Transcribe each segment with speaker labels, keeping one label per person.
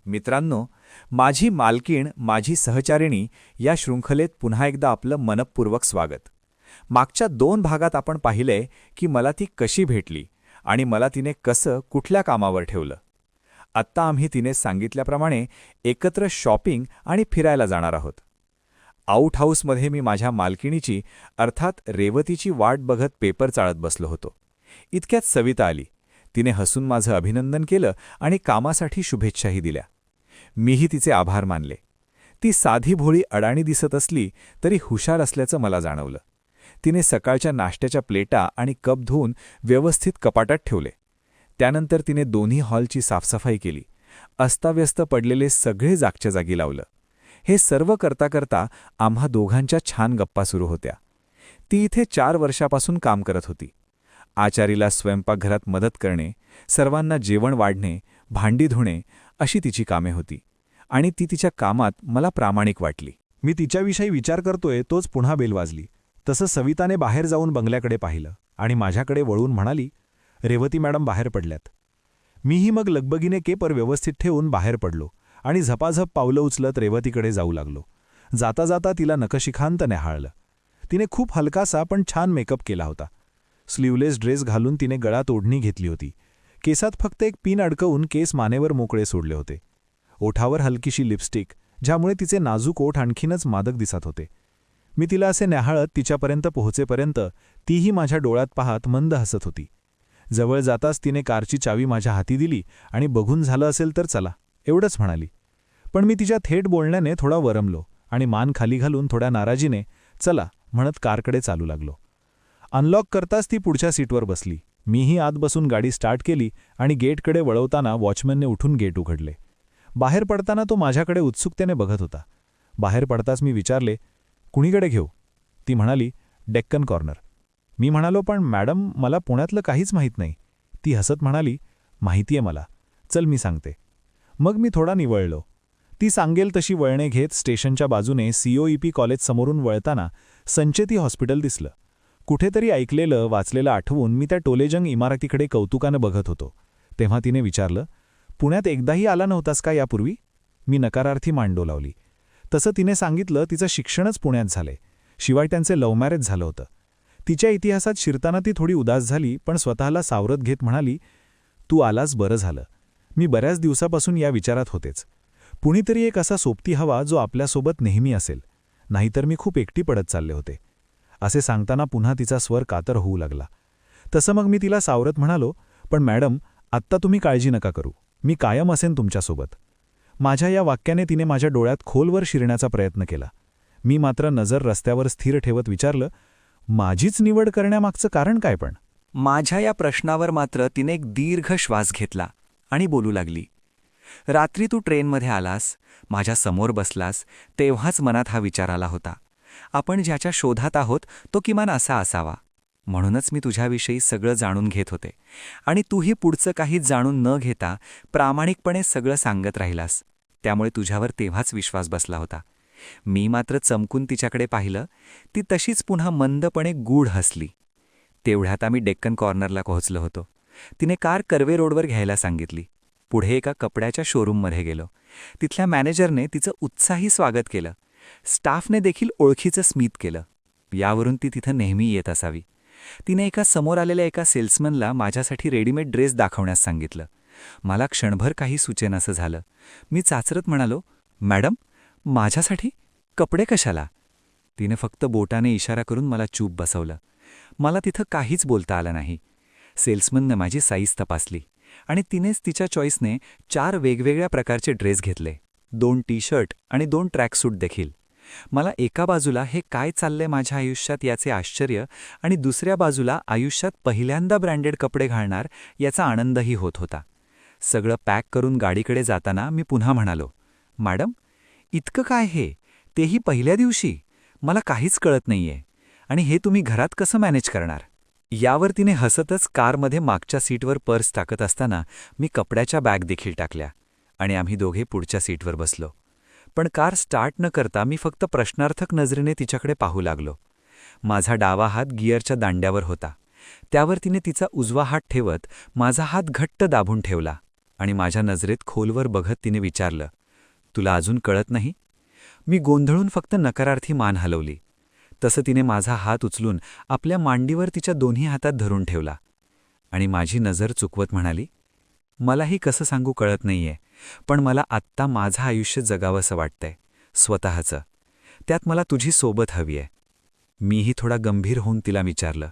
Speaker 1: मित्रांनो, माझी मालकीण माझी सहचारिणी या शृंखलेत पुन्हा एकदा आपलं मनःपूर्वक स्वागत. मागच्या 2 भागात आपण पाहिलंय की मला ती कशी भेटली आणि मला तिने कसं कुठल्या कामावर ठेवलं. आत्ता आम्ही तिने सांगितल्याप्रमाणे एकत्र शॉपिंग आणि फिरायला जाणार आहोत. आऊट हाऊसमध्ये मी माझ्या मालकिणीची अर्थात रेवतीची वाट बघत पेपर चाळत बसलो होतो. इतक्यात सविता आली. तिने हसून माझं अभिनंदन केलं आणि कामासाठी शुभेच्छाही दिल्या. मीही तिचे आभार मानले. ती साधी भोळी अडाणी दिसत असली तरी हुशार असल्याचं मला जाणवलं. तिने सकाळच्या नाश्त्याच्या प्लेटा आणि कप धुवून व्यवस्थित कपाटात ठेवले. त्यानंतर तिने दोन्ही हॉलची साफसफाई केली. अस्ताव्यस्त पडलेले सगळे जागच्या जागी लावलं. हे सर्व करता करता आम्हा दोघांच्या छान गप्पा सुरू होत्या. ती इथे 4 वर्षापासून काम करत होती. आचारीला स्वयंपाकघरात मदत करणे, सर्वांना जेवण वाढणे, भांडी धुणे अशी तिची कामे होती आणि ती तिच्या कामात मला प्रामाणिक वाटली.
Speaker 2: मी तिच्याविषयी विचार करतोय तोच पुन्हा बेल वाजली. तसं सविताने बाहेर जाऊन बंगल्याकडे पाहिलं आणि माझ्याकडे वळून म्हणाली, रेवती मॅडम बाहेर पडल्यात. मीही मग लगबगीने केपर व्यवस्थित ठेवून बाहेर पडलो आणि झपाझप पावलं उचलत रेवतीकडे जाऊ लागलो. जाता जाता तिला नकशिखांत न्याहाळलं. तिने खूप हलकासा पण छान मेकअप केला होता. स्लीवलेस ड्रेस घालून तिने गळात ओढणी घेतली होती. केसात फक्त एक पिन अडकवून केस मानेवर मोकळे सोडले होते. ओठावर हलकीशी लिपस्टिक, ज्यामुळे तिचे नाजूक ओठ आणखीनच मादक दिसत होते. मी तिला असे न्याहाळत तिच्यापर्यंत पोहोचेपर्यंत तीही माझ्या डोळ्यात पाहत मंद हसत होती. जवळ जाताच तिने कारची चावी माझ्या हाती दिली आणि बघून झालं असेल तर चला एवढंच म्हणाली. पण मी तिच्या थेट बोलण्याने थोडा वरमलो आणि मान खाली घालून थोड्या नाराजीने चला म्हणत कारकडे चालू लागलो. अनलॉक करताच ती पुढच्या सीटवर बसली. मीही आत बसून गाडी स्टार्ट केली आणि गेटकडे वळवताना वॉचमॅनने उठून गेट उघडले. बाहेर पडताना तो माझ्याकडे उत्सुकतेने बघत होता. बाहेर पडताच मी विचारले, कुणीकडे घेऊ? ती म्हणाली, डेक्कन कॉर्नर. मी म्हणालो, पण मॅडम मला पुण्यातलं काहीच माहीत नाही. ती हसत म्हणाली, माहितीये मला, चल मी सांगते. मग मी थोडा निवळलो. ती सांगेल तशी वळणे घेत स्टेशनच्या बाजूने COEP कॉलेज समोरून वळताना संचेती हॉस्पिटल दिसलं. कुठेतरी ऐकलेलं वाचलेलं आठवून मी त्या टोलेजंग इमारतीकडे कौतुकानं बघत होतो. तेव्हा तिने विचारलं, पुण्यात एकदाही आला नव्हतास का यापूर्वी? मी नकारार्थी मान डोलावली. तसं तिने सांगितलं तिचं शिक्षणच पुण्यात झालंय. शिवाय त्यांचे लव्ह मॅरेज झालं होतं. तिच्या इतिहासात शिरताना ती थोडी उदास झाली, पण स्वतःला सावरत घेत म्हणाली, तू आलास बरं झालं. मी बऱ्याच दिवसापासून या विचारात होतेच. कुणीतरी एक असा सोबती हवा जो आपल्यासोबत नेहमी असेल. नाहीतर मी खूप एकटी पडत चालले होते. असे सांगताना पुन्हा तिचा स्वर कातर होऊ लागला. तसं मग मी तिला सावरत म्हणालो, पण मॅडम आत्ता तुम्ही काळजी नका करू. मी कायम असेन तुमच्यासोबत. माझ्या या वाक्याने तिने माझ्या डोळ्यात खोलवर शिरण्याचा प्रयत्न केला. मी मात्र नजर रस्त्यावर स्थिर ठेवत विचारलं, माझीच निवड करण्यामागचं कारण काय पण?
Speaker 1: माझ्या या प्रश्नावर मात्र तिने एक दीर्घ श्वास घेतला आणि बोलू लागली. रात्री तू ट्रेनमध्ये आलास, माझ्या समोर बसलास, तेव्हाच मनात हा विचार आला होता. आपण ज्याच्या शोधात आहोत तो किमान असा असावा. म्हणूनच मी तुझ्याविषयी सगळं जाणून घेत होते आणि तूही पुढचं काहीच जाणून न घेता प्रामाणिकपणे सगळं सांगत राहिलास. त्यामुळे तुझ्यावर तेव्हाच विश्वास बसला होता. मी मात्र चमकून तिच्याकडे पाहिलं. ती तशीच पुन्हा मंदपणे गूढ हसली. तेवढ्यात आम्ही डेक्कन कॉर्नरला पोहोचलो होतो. तिने कार कर्वे रोडवर घ्यायला सांगितली. पुढे एका कपड्याच्या शोरूममध्ये गेलो. तिथल्या मॅनेजरने तिचं उत्साही स्वागत केलं. स्टाफने देखील ओळखीचं स्मित केलं. यावरून ती तिथं नेहमी येत असावी. तिने समोर आलेल्या एका सेल्समनला माझ्यासाठी रेडीमेड ड्रेस दाखवण्यास सांगितलं. मला क्षणभर काही सुचेनासं झालं. मी चाचरत म्हणालो, मॅडम माझ्यासाठी कपडे कशाला? तिने फक्त बोटाने इशारा करून मला चूप बसवलं. मला तिथं काहीच बोलता आलं नाही. सेल्समनने माझी साईज तपासली आणि तिनेच तिच्या चॉईसने 4 वेगवेगळ्या प्रकारचे ड्रेस घेतले. 2 टी-शर्ट आणि 2 ट्रॅकसूट देखील. मला एका बाजूला हे काय चाललंय माझ्या आयुष्यात याचे आश्चर्य आणि दुसऱ्या बाजूला आयुष्यात पहिल्यांदा ब्रँडेड कपडे घालणार याचा आनंदही होत होता. सगळं पॅक करून गाडीकडे जाताना मी पुन्हा म्हणालो, मॅडम इतकं काय हे, तेही पहिल्या दिवशी? मला काहीच कळत नाहीये. आणि हे तुम्ही घरात कसं मॅनेज करणार? यावर तिने हसतच कारमध्ये मागच्या सीटवर पर्स टाकत असताना मी कपड्याच्या बॅग देखील टाकल्या आणि आम्ही दोघे पुढच्या सीटवर बसलो. पण कार स्टार्ट न करता मी फक्त प्रश्नार्थक नजरेने तिच्याकडे पाहू लागलो. माझा डावा हात गिअरच्या दांड्यावर होता. त्यावर तिने तिचा उजवा हात ठेवत माझा हात घट्ट दाबून ठेवला आणि माझ्या नजरेत खोलवर बघत तिने विचारलं, तुला अजून कळत नाही? मी गोंधळून फक्त नकारार्थी मान हलवली. तसं तिने माझा हात उचलून आपल्या मांडीवर तिच्या दोन्ही हातात धरून ठेवला आणि माझी नजर चुकवत म्हणाली, मलाही कसं सांगू कळत नाहीये, पण मला आत्ता माझं आयुष्य जगावंसं वाटतंय, स्वतःचं. त्यात मला तुझी सोबत हवी आहे. मीही थोडा गंभीर होऊन तिला विचारलं,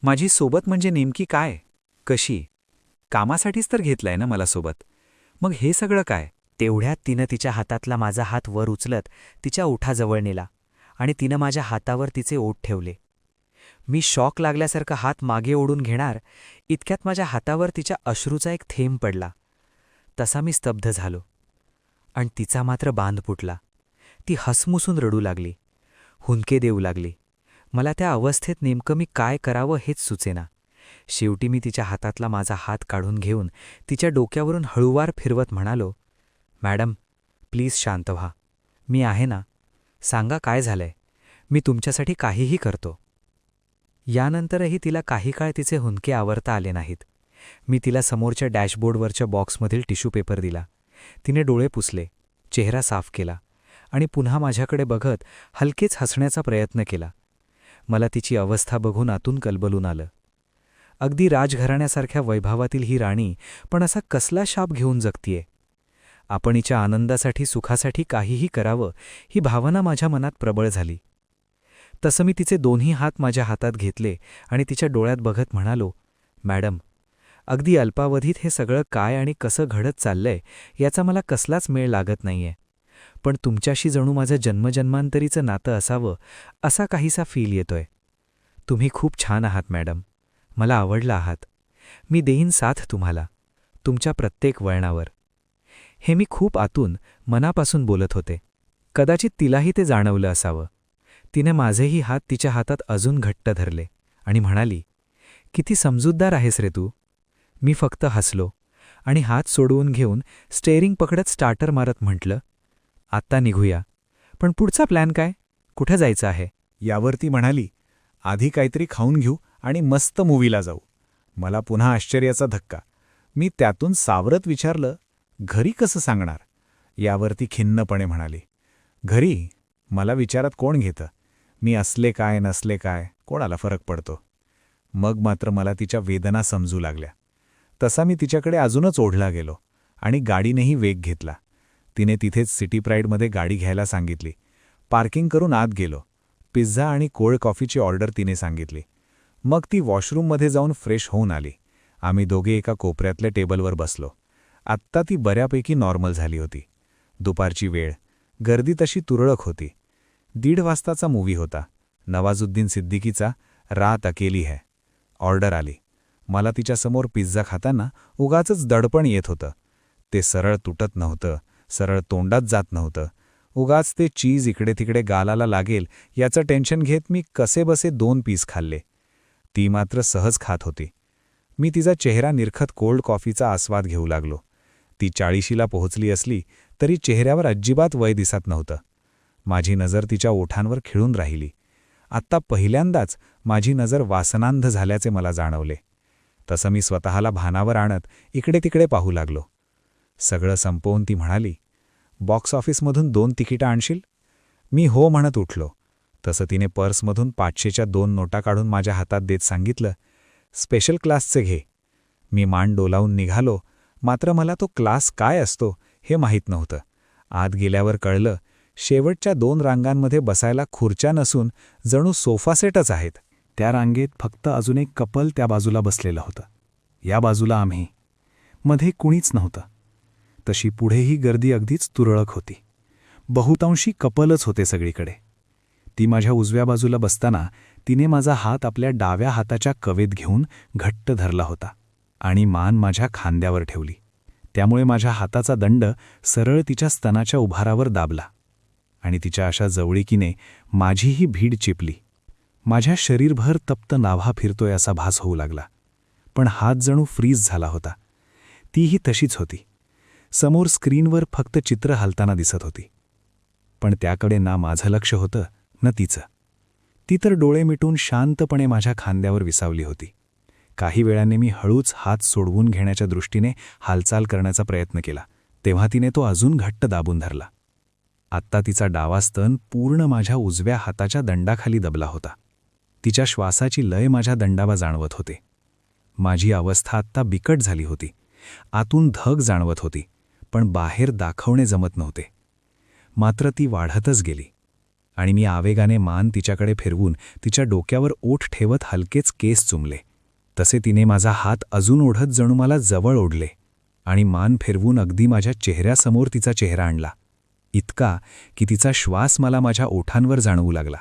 Speaker 1: माझी सोबत म्हणजे नेमकी काय? कशी? कामासाठीच तर घेतलंय ना मला सोबत. मग हे सगळं काय?
Speaker 3: तेवढ्यात तिनं तिच्या हातातला माझा हात वर उचलत तिच्या ओठाजवळ नेला आणि तिनं माझ्या हातावर तिचे ओठ ठेवले. मी शॉक लागल्यासारखं हात मागे ओढून घेणार इतक्यात माझ्या हातावर तिच्या अश्रूचा एक थेंब पडला. तसा मी स्तब्ध झालो आणि तिचा मात्र बांध फुटला. ती हसमुसून रडू लागली, हुंदके देऊ लागली. मला त्या अवस्थेत नेमकं मी काय करावं हेच सुचेना. शेवटी मी तिच्या हातातला माझा हात काढून घेऊन तिच्या डोक्यावरून हळूवार फिरवत म्हणालो, मॅडम, प्लीज शांत व्हा. मी आहे ना. सांगा काय झालंय. मी तुमच्यासाठी काहीही करतो. यानंतरही तिला काही काळ तिचे हुंदके आवरता आले नाहीत. मी तिला समोरच्या डॅशबोर्डवरच्या बॉक्समधील टिश्यू पेपर दिला. तिने डोळे पुसले, चेहरा साफ केला आणि पुन्हा माझ्याकडे बघत हलकेच हसण्याचा प्रयत्न केला. मला तिची अवस्था बघून आतून कलबलून आलं. अगदी राजघराण्यासारख्या वैभवातील ही राणी पण असा कसला शाप घेऊन जगतीये. आपण हिच्या आनंदासाठी सुखासाठी काहीही करावं ही भावना माझ्या मनात प्रबळ झाली. तसं मी तिचे दोन्ही हात माझ्या हातात घेतले आणि तिच्या डोळ्यात बघत म्हणालो, मॅडम, अगदी अल्पावधीत हे सगळं काय आणि कसं घडत चाललंय याचा मला कसलाच मेळ लागत नाहीये. पण तुमच्याशी जणू माझं जन्मजन्मांतरीचं नातं असावं असा काहीसा फील येतोय. तुम्ही खूप छान आहात मॅडम. मला आवडला आहात. मी देईन साथ तुम्हाला, तुमच्या प्रत्येक वळणावर. हे मी खूप आतून, मनापासून बोलत होते. कदाचित तिलाही ते जाणवलं असावं. तिने माझेही हात तिच्या हातात अजून घट्ट धरले आणि म्हणाली, किती समजूतदार आहेस रे तू. मी फक्त हसलो आणि हात सोडवून घेऊन स्टेअरिंग पकडत स्टार्टर मारत म्हटलं, आत्ता निघूया. पण पुढचा प्लॅन काय? कुठं जायचं आहे?
Speaker 2: यावर ती म्हणाली, आधी काहीतरी खाऊन घेऊ आणि मस्त मूव्हीला जाऊ. मला पुन्हा आश्चर्याचा धक्का. मी त्यातून सावरत विचारलं, घरी कसं सांगणार? यावर ती खिन्नपणे म्हणाली, घरी मला विचारात कोण घेतं? मी असले काय नसले काय कोणाला फरक पडतो? मग मात्र मला तिच्या वेदना समजू लागल्या. तसा मी तिच्याकडे अजूनच ओढला गेलो आणि गाडीनेही वेग घेतला. तिने तिथेच सिटी प्राईडमध्ये गाडी घ्यायला सांगितली. पार्किंग करून आत गेलो. पिझ्झा आणि कोल्ड कॉफीची ऑर्डर तिने सांगितली. मग ती वॉशरूममध्ये जाऊन फ्रेश होऊन आली. आम्ही दोघे एका कोपऱ्यातल्या टेबलवर बसलो. आत्ता ती बऱ्यापैकी नॉर्मल झाली होती. दुपारची वेळ, गर्दी तशी तुरळक होती. 1:30 वाजताचा मूव्ही होता. नवाजुद्दीन सिद्दीकीचा रात अकेली है. ऑर्डर आली. मला तिच्यासमोर पिझ्झा खाताना उगाचच दडपण येत होतं. ते सरळ तुटत नव्हतं, सरळ तोंडात जात नव्हतं. उगाच ते चीज इकडे तिकडे गालाला लागेल याचं टेन्शन घेत मी कसेबसे 2 पीस खाल्ले. ती मात्र सहज खात होती. मी तिचा चेहरा निरखत कोल्ड कॉफीचा आस्वाद घेऊ लागलो. ती 40शीला पोहोचली असली तरी चेहऱ्यावर अजिबात वय दिसत नव्हतं. माझी नजर तिच्या ओठांवर खिळून राहिली. आत्ता पहिल्यांदाच माझी नजर वासनांध झाल्याचे मला जाणवले. तसं मी स्वतःला भानावर आणत इकडे तिकडे पाहू लागलो. सगळं संपवून ती म्हणाली, बॉक्स ऑफिसमधून 2 तिकिटं आणशील? मी हो म्हणत उठलो. तसं तिने पर्समधून 500च्या 2 नोटा काढून माझ्या हातात देत सांगितलं, स्पेशल क्लासचे घे. मी मान डोलावून निघालो. मात्र मला तो क्लास काय असतो हे माहीत नव्हतं. आत गेल्यावर कळलं, शेवटच्या 2 रांगांमध्ये बसायला खुर्च्या नसून जणू सोफा सेटच आहेत. त्या रांगेत फक्त अजून एक कपल त्या बाजूला बसलेलं होतं. या बाजूला आम्ही. मध्ये कुणीच नव्हतं. तशी पुढेही गर्दी अगदीच तुरळक होती. बहुतांशी कपलच होते सगळीकडे. ती माझ्या उजव्या बाजूला बसताना तिने माझा हात आपल्या डाव्या हाताच्या कवेत घेऊन घट्ट धरला होता आणि मान माझ्या खांद्यावर ठेवली. त्यामुळे माझ्या हाताचा दंड सरळ तिच्या स्तनाच्या उभारावर दाबला आणि तिच्या अशा जवळीकीने माझीही भीड चिपली. माझ्या शरीरभर तप्त नाभा फिरतोय असा भास होऊ लागला. पण हात जणू फ्रीज झाला होता. तीही तशीच होती. समोर स्क्रीनवर फक्त चित्र हलताना दिसत होती. पण त्याकडे ना माझं लक्ष होतं न तिचं. ती तर डोळे मिटून शांतपणे माझ्या खांद्यावर विसावली होती. काही वेळाने मी हळूच हात सोडवून घेण्याच्या दृष्टीने हालचाल करण्याचा प्रयत्न केला, तेव्हा तिने तो अजून घट्ट दाबून धरला. आत्ता तिचा डावा स्तन पूर्ण माझ्या उजव्या हाताच्या दंडाखाली दबला होता. तिच्या श्वासाची लय माझ्या दंडावा जाणवत होते. माझी अवस्था आत्ता बिकट झाली होती. आतून धग जाणवत होती, पण बाहेर दाखवणे जमत नव्हते. मात्र ती वाढतच गेली आणि मी आवेगाने मान तिच्याकडे फिरवून तिच्या डोक्यावर ओठ ठेवत हलकेच केस चुंबले. तसे तिने माझा हात अजून ओढत जणू मला जवळ ओढले आणि मान फिरवून अगदी माझ्या चेहऱ्यासमोर तिचा चेहरा आणला, इतका की तिचा श्वास मला माझ्या ओठांवर जाणवू लागला.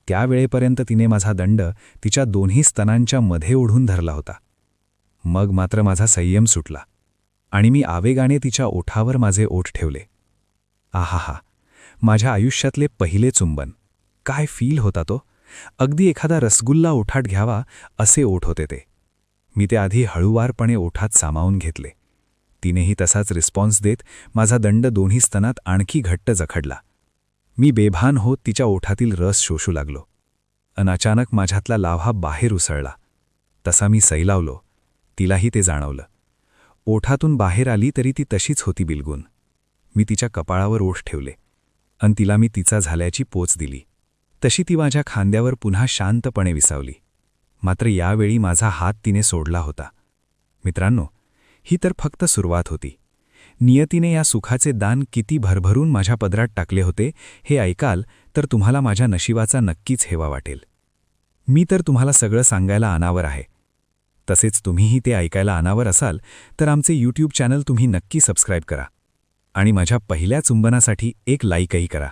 Speaker 2: त्यावेळेपर्यंत तिने माझा दंड तिच्या दोन्ही स्तनांच्या मध्ये ओढून धरला होता. मग मात्र माझा संयम सुटला आणि मी आवेगाने तिच्या ओठावर माझे ओठ ठेवले. आहाहा, माझ्या आयुष्यातले पहिले चुंबन. काय फील होता तो! अगदी एखादा रसगुल्ला ओठात घ्यावा असे ओठ होते ते. मी ते आधी हळूवारपणे ओठात सामावून घेतले. तिनेही तसाच रिस्पॉन्स देत माझा दंड दोन्ही स्तनात आणखी घट्ट जखडला. मी बेभान होत तिच्या ओठातील रस शोषू लागलो. अचानक माझ्यातला लाव्हा बाहेर उसळला. तसा मी सैलावलो. तिलाही ते जाणवलं. ओठातून बाहेर आली तरी ती तशीच होती बिलगून. मी तिच्या कपाळावर ओठ ठेवले आणि तिला मी तिचा झाल्याची पोच दिली. तशी ती माझ्या खांद्यावर पुन्हा शांतपणे विसावली. मात्र यावेळी माझा हात तिने सोडला होता. मित्रांनो, ही तर फक्त सुरुवात होती. नियतीने या सुखाचे दान किती भरभरून माझ्या पदरात टाकले होते हे ऐकाल तर तुम्हाला माझ्या नशिबाचा नक्कीच हेवा वाटेल. मी तर तुम्हाला सगळं सांगायला अनावर आहे. तसेच तुम्हीही ते ऐकायला अनावर असाल तर आमचे यूट्यूब चॅनल तुम्ही नक्की सबस्क्राईब करा आणि माझ्या पहिल्या चुंबनासाठी एक लाईकही करा.